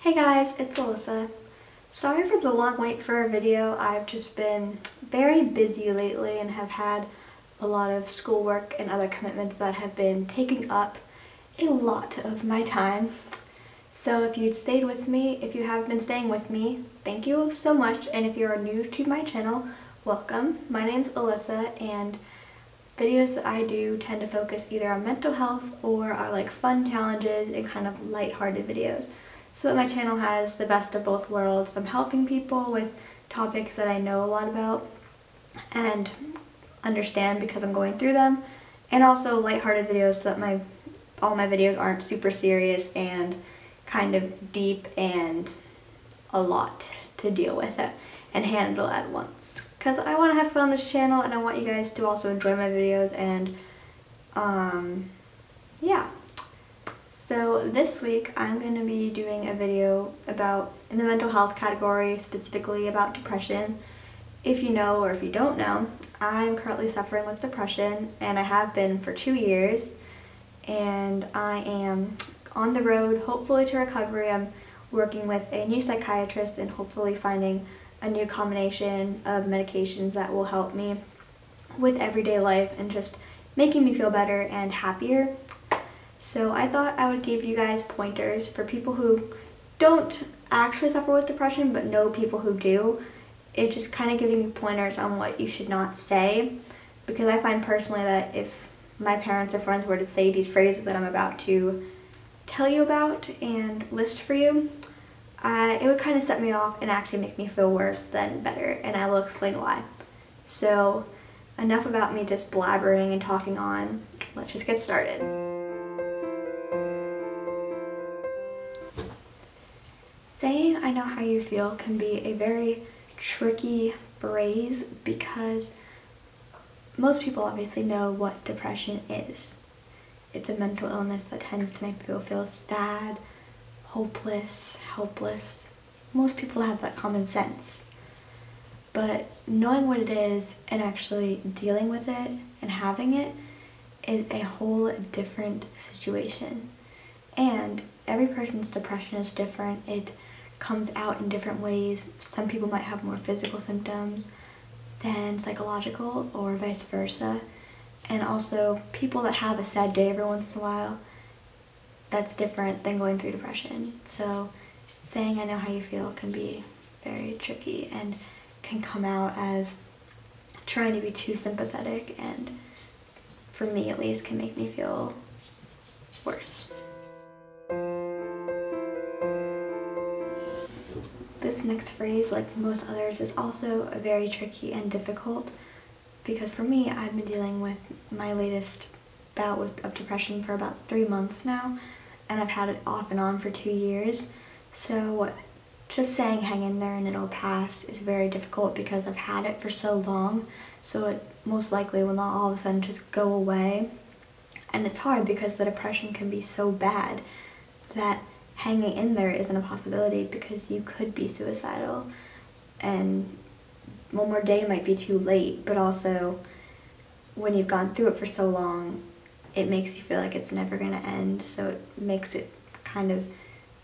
Hey guys, it's Alyssa. Sorry for the long wait for a video. I've just been very busy lately and have had a lot of schoolwork and other commitments that have been taking up a lot of my time. So if you have been staying with me, thank you so much. And if you are new to my channel, welcome. My name's Alyssa, and videos that I do tend to focus either on mental health or are like fun challenges and kind of lighthearted videos, so that my channel has the best of both worlds. I'm helping people with topics that I know a lot about and understand because I'm going through them, and also lighthearted videos so that all my videos aren't super serious and kind of deep and a lot to deal with it and handle at once. Because I want to have fun on this channel and I want you guys to also enjoy my videos, and yeah. So this week I'm going to be doing a video about, in the mental health category, specifically about depression. If you know or if you don't know, I'm currently suffering with depression, and I have been for 2 years, and I am on the road hopefully to recovery. I'm working with a new psychiatrist and hopefully finding a new combination of medications that will help me with everyday life and just making me feel better and happier. So I thought I would give you guys pointers for people who don't actually suffer with depression but know people who do. It just kind of giving you pointers on what you should not say, because I find personally that if my parents or friends were to say these phrases that I'm about to tell you about and list for you, it would kind of set me off and actually make me feel worse than better, and I will explain why. So enough about me just blabbering and talking on. Let's just get started. Saying "I know how you feel" can be a very tricky phrase because most people obviously know what depression is. It's a mental illness that tends to make people feel sad, hopeless, helpless. Most people have that common sense. But knowing what it is and actually dealing with it and having it is a whole different situation. And every person's depression is different. It comes out in different ways. Some people might have more physical symptoms than psychological, or vice versa. And also, people that have a sad day every once in a while, that's different than going through depression. So saying "I know how you feel" can be very tricky and can come out as trying to be too sympathetic, and for me at least can make me feel worse. This next phrase, like most others, is also very tricky and difficult because for me, I've been dealing with my latest bout of depression for about 3 months now, and I've had it off and on for 2 years. So just saying "hang in there and it'll pass" is very difficult because I've had it for so long, so it most likely will not all of a sudden just go away. And it's hard because the depression can be so bad that hanging in there isn't a possibility, because you could be suicidal and one more day might be too late. But also, when you've gone through it for so long, it makes you feel like it's never going to end, so it makes it kind of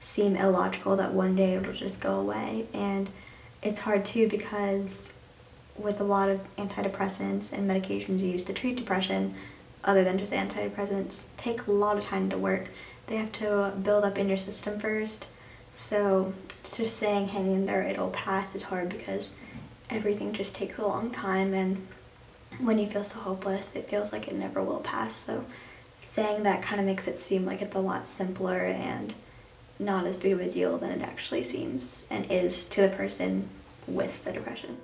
seem illogical that one day it'll just go away. And it's hard too because with a lot of antidepressants and medications used to treat depression, other than just antidepressants, take a lot of time to work. They have to build up in your system first. So it's just saying "hang in there, it'll pass" is hard because everything just takes a long time, and when you feel so hopeless, it feels like it never will pass. So saying that kind of makes it seem like it's a lot simpler and not as big of a deal than it actually seems and is to the person with the depression.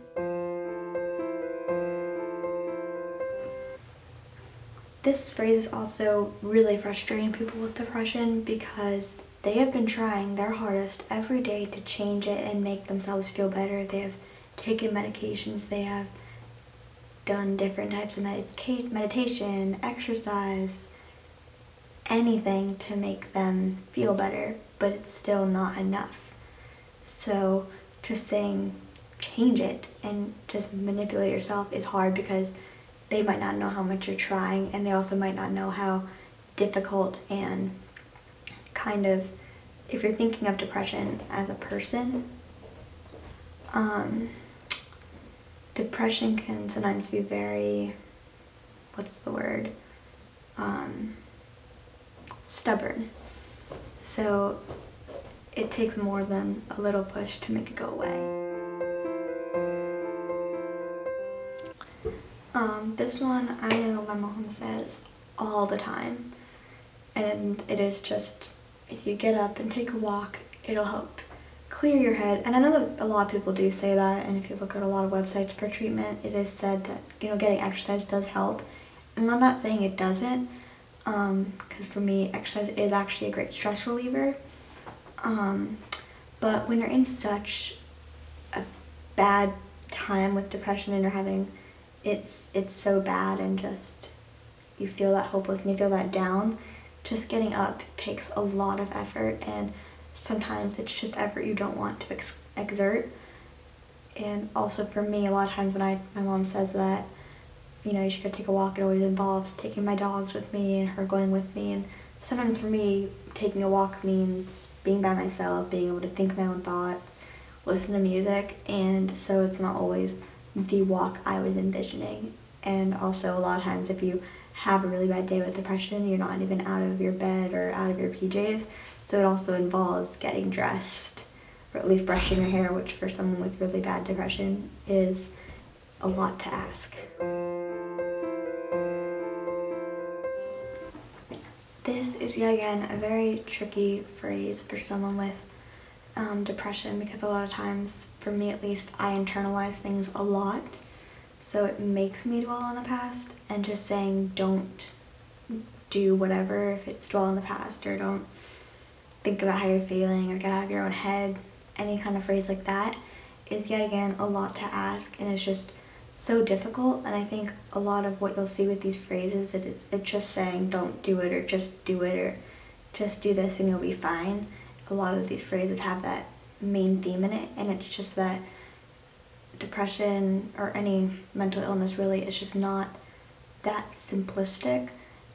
This phrase is also really frustrating people with depression because they have been trying their hardest every day to change it and make themselves feel better. They have taken medications, they have done different types of meditation, exercise, anything to make them feel better, but it's still not enough. So just saying change it and just manipulate yourself is hard because they might not know how much you're trying, and they also might not know how difficult and kind of if you're thinking of depression as a person, depression can sometimes be very, stubborn. So it takes more than a little push to make it go away. This one I know my mom says all the time, and it is just, if you get up and take a walk, it'll help clear your head. And I know that a lot of people do say that, and if you look at a lot of websites for treatment, it is said that, getting exercise does help. And I'm not saying it doesn't, because for me, exercise is actually a great stress reliever. But when you're in such a bad time with depression and you're having, it's so bad, and just you feel that hopeless and you feel that down, just getting up takes a lot of effort, and sometimes it's just effort you don't want to exert. And also for me, a lot of times when my mom says that, you should go take a walk, it always involves taking my dogs with me and her going with me. And sometimes for me, taking a walk means being by myself, being able to think my own thoughts, listen to music, and so it's not always the walk I was envisioning. And also a lot of times if you have a really bad day with depression, you're not even out of your bed or out of your PJs, so it also involves getting dressed, or at least brushing your hair, which for someone with really bad depression is a lot to ask. This is yet again a very tricky phrase for someone with depression, because a lot of times, for me at least, I internalize things a lot, so it makes me dwell on the past. And just saying don't do whatever if it's dwell on the past, or don't think about how you're feeling, or get out of your own head, any kind of phrase like that is yet again a lot to ask, and it's just so difficult. And I think a lot of what you'll see with these phrases, it's just saying don't do it, or just do it, or just do this and you'll be fine. A lot of these phrases have that main theme in it, and it's just that depression, or any mental illness really, is just not that simplistic,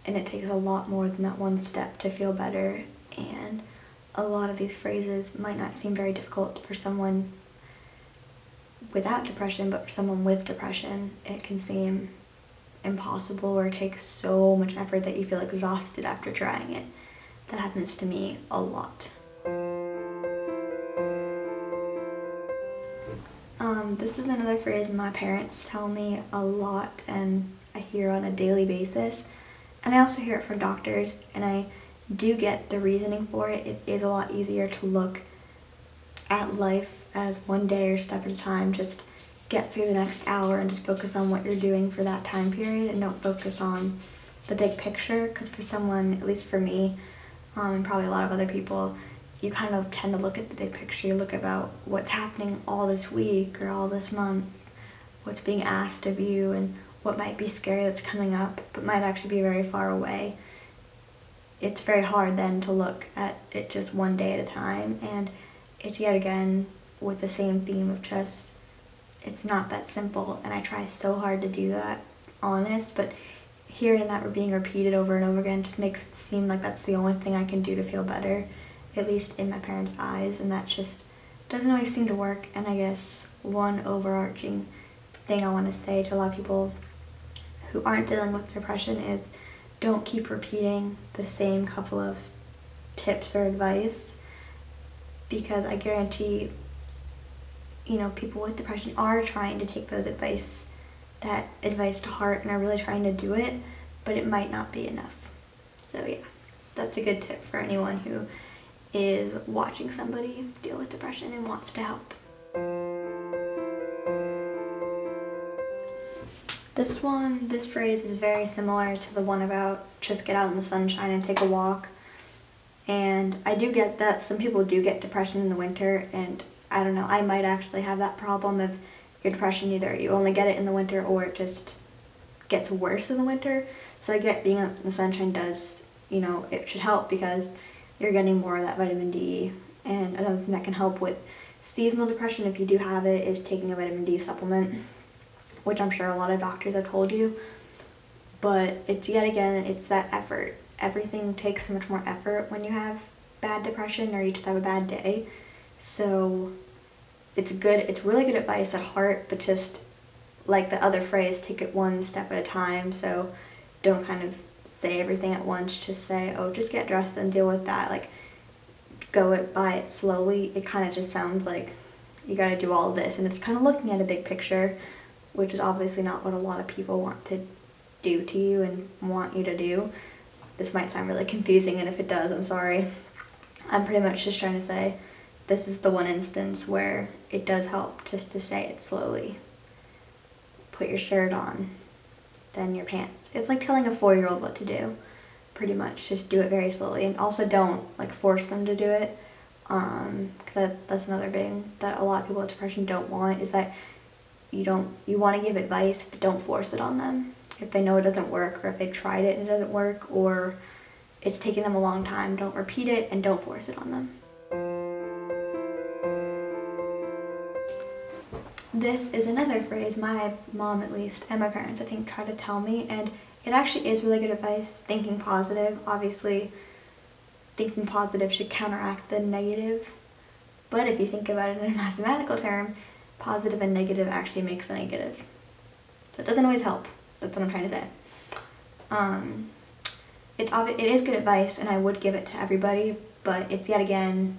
and it takes a lot more than that one step to feel better. And a lot of these phrases might not seem very difficult for someone without depression, but for someone with depression, it can seem impossible, or take so much effort that you feel exhausted after trying it. That happens to me a lot. This is another phrase my parents tell me a lot, and I hear on a daily basis, and I also hear it from doctors, and I do get the reasoning for it. It is a lot easier to look at life as one day or step at a time. Just get through the next hour and just focus on what you're doing for that time period, and don't focus on the big picture. Because for someone, at least for me, and probably a lot of other people, you kind of tend to look at the big picture. You look about what's happening all this week or all this month, what's being asked of you, and what might be scary that's coming up but might actually be very far away. It's very hard then to look at it just one day at a time, and it's yet again with the same theme of just, it's not that simple, and I try so hard to do that, honest, but hearing that being repeated over and over again just makes it seem like that's the only thing I can do to feel better, at least in my parents' eyes, and that just doesn't always seem to work. And I guess one overarching thing I want to say to a lot of people who aren't dealing with depression is, don't keep repeating the same couple of tips or advice, because I guarantee, people with depression are trying to take that advice to heart, and are really trying to do it, but it might not be enough. So yeah, that's a good tip for anyone who is watching somebody deal with depression and wants to help. This phrase is very similar to the one about just get out in the sunshine and take a walk. And I do get that some people do get depression in the winter, and I don't know, I might actually have that problem of your depression, either you only get it in the winter or it just gets worse in the winter. So I get being out in the sunshine does, it should help, because you're getting more of that vitamin D. And another thing that can help with seasonal depression, if you do have it, is taking a vitamin D supplement, which I'm sure a lot of doctors have told you. But it's yet again, it's that effort. Everything takes so much more effort when you have bad depression or you just have a bad day. So it's really good advice at heart, but just like the other phrase, take it one step at a time. So don't kind of say everything at once, just say, oh, just get dressed and deal with that. Like, go by it slowly. It kind of just sounds like you gotta do all of this, and it's kind of looking at a big picture, which is obviously not what a lot of people want to do to you and want you to do. This might sound really confusing, and if it does, I'm sorry. I'm pretty much just trying to say this is the one instance where it does help just to say it slowly. Put your shirt on, then your pants. It's like telling a 4-year-old what to do, pretty much. Just do it very slowly, and also don't like force them to do it, because that's another thing that a lot of people with depression don't want, is that you want to give advice, but don't force it on them. If they know it doesn't work, or if they tried it and it doesn't work, or it's taking them a long time, don't repeat it and don't force it on them. This is another phrase my mom, at least, and my parents, I think, try to tell me, and it actually is really good advice. Thinking positive. Obviously, thinking positive should counteract the negative, but if you think about it in a mathematical term, positive and negative actually makes a negative. So it doesn't always help. That's what I'm trying to say. It is good advice, and I would give it to everybody, but it's yet again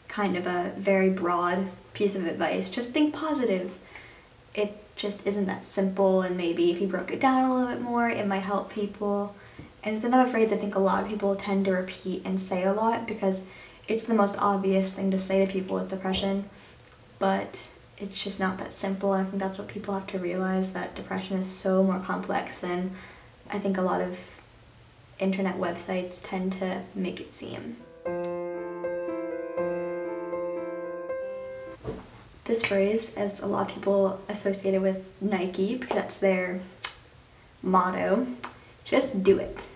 kind of a very broad piece of advice. Just think positive. It just isn't that simple, and maybe if you broke it down a little bit more, it might help people. And it's another phrase I think a lot of people tend to repeat and say a lot because it's the most obvious thing to say to people with depression, but it's just not that simple. And I think that's what people have to realize, that depression is so more complex than I think a lot of internet websites tend to make it seem. This phrase, as a lot of people associate it with Nike, because that's their motto, just do it.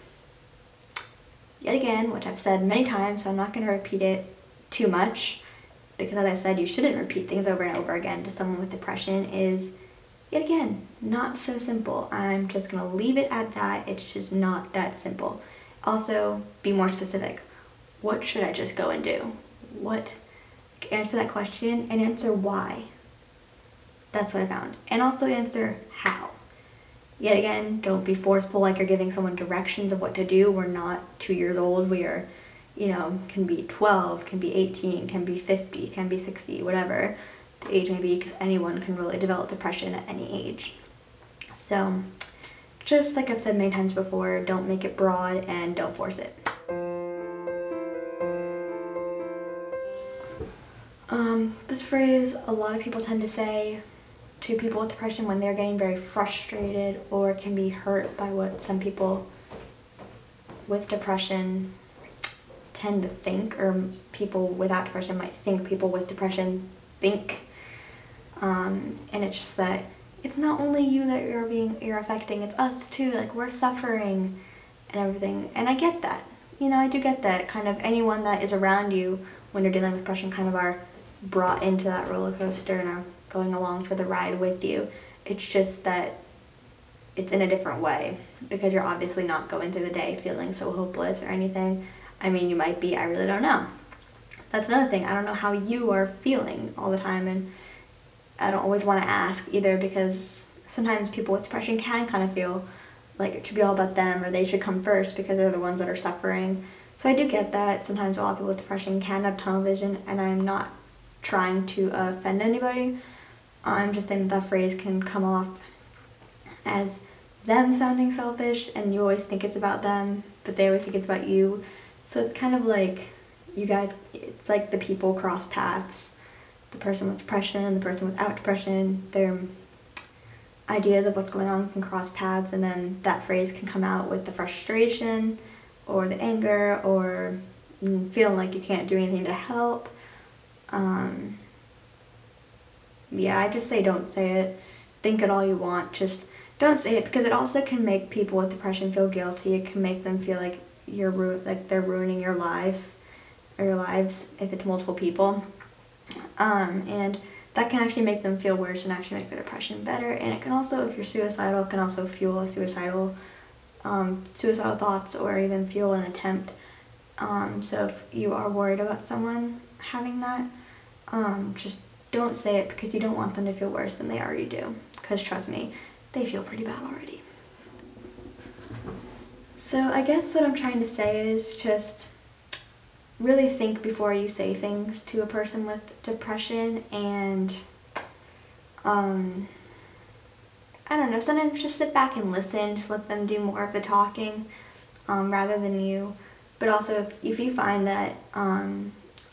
Yet again, which I've said many times, so I'm not going to repeat it too much, because as I said, you shouldn't repeat things over and over again to someone with depression, is, yet again, not so simple. I'm just going to leave it at that. It's just not that simple. Also, be more specific. What should I just go and do? Answer that question and answer why. That's what I found. And also answer how. Yet again, don't be forceful like you're giving someone directions of what to do. We're not 2 years old. We are, can be 12, can be 18, can be 50, can be 60, whatever the age may be, because anyone can really develop depression at any age. So, just like I've said many times before, don't make it broad and don't force it. This phrase, a lot of people tend to say to people with depression when they're getting very frustrated or can be hurt by what some people with depression tend to think, or people without depression might think people with depression think. And it's just that it's not only you that you're affecting, it's us too. Like, we're suffering and everything. And I get that. I do get that. Kind of anyone that is around you when you're dealing with depression kind of are brought into that roller coaster and are going along for the ride with you. It's just that it's in a different way, because you're obviously not going through the day feeling so hopeless or anything. I mean, you might be, I really don't know. That's another thing. I don't know how you are feeling all the time, and I don't always want to ask either, because sometimes people with depression can kind of feel like it should be all about them, or they should come first because they're the ones that are suffering. So I do get that. Sometimes a lot of people with depression can have tunnel vision, and I'm not trying to offend anybody. I'm just saying that phrase can come off as them sounding selfish, and you always think it's about them, but they always think it's about you. So it's kind of like you guys, it's like the people cross paths. The person with depression and the person without depression, their ideas of what's going on can cross paths, and then that phrase can come out with the frustration or the anger or feeling like you can't do anything to help. Yeah, I just say don't say it. Think it all you want, just don't say it, because it also can make people with depression feel guilty. It can make them feel like they're ruining your life or your lives if it's multiple people. And that can actually make them feel worse and actually make their depression better. And it can also, if you're suicidal, it can also fuel suicidal thoughts, or even fuel an attempt So if you are worried about someone having that, just don't say it because you don't want them to feel worse than they already do. Because trust me, they feel pretty bad already. So I guess what I'm trying to say is just really think before you say things to a person with depression, and I don't know, sometimes just sit back and listen, let them do more of the talking rather than you. But also if you find that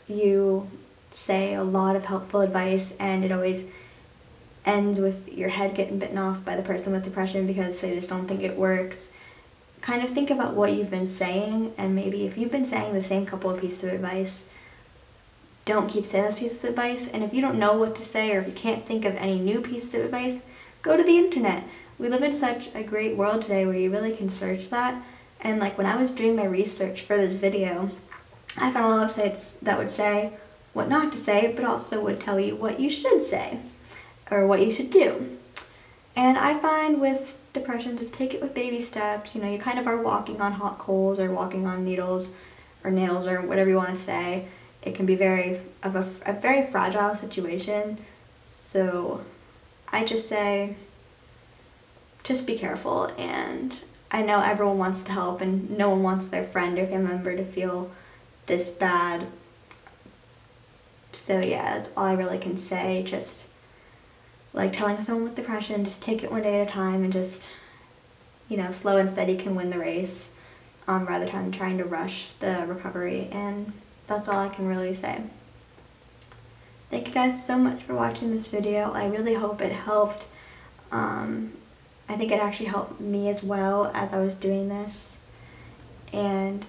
you say a lot of helpful advice and it always ends with your head getting bitten off by the person with depression because they just don't think it works, kind of think about what you've been saying, and maybe if you've been saying the same couple of pieces of advice, don't keep saying those pieces of advice. And if you don't know what to say, or if you can't think of any new pieces of advice, go to the internet. We live in such a great world today where you really can search that. And like when I was doing my research for this video, I found a lot of websites that would say what not to say, but also would tell you what you should say or what you should do. And I find with depression, just take it with baby steps. You know, you kind of are walking on hot coals or walking on needles or nails or whatever you want to say. It can be a very fragile situation. So I just say, just be careful. And I know everyone wants to help and no one wants their friend or family member to feel this bad. So yeah, that's all I really can say. Just like telling someone with depression, just take it one day at a time, and just, you know, slow and steady can win the race rather than trying to rush the recovery. And that's all I can really say. Thank you guys so much for watching this video. I really hope it helped. I think it actually helped me as well as I was doing this. And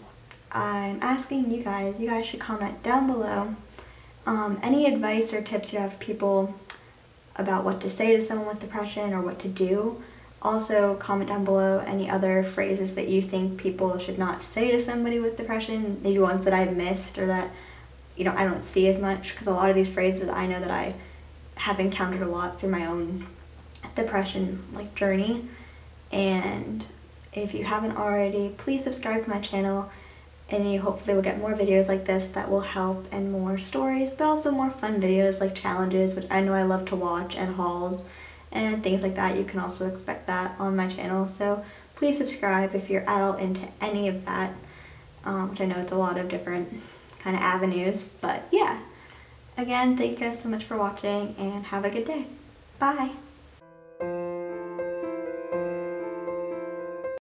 I'm asking you guys should comment down below any advice or tips you have for people about what to say to someone with depression or what to do. Also comment down below any other phrases that you think people should not say to somebody with depression, maybe ones that I've missed or that, you know, I don't see as much, because a lot of these phrases I know that I have encountered a lot through my own depression journey. And if you haven't already, please subscribe to my channel, and you hopefully will get more videos like this that will help, and more stories, but also more fun videos like challenges, which I know I love to watch, and hauls and things like that. You can also expect that on my channel. So please subscribe if you're at all into any of that, which I know it's a lot of different kind of avenues. But yeah, again, thank you guys so much for watching, and have a good day. Bye.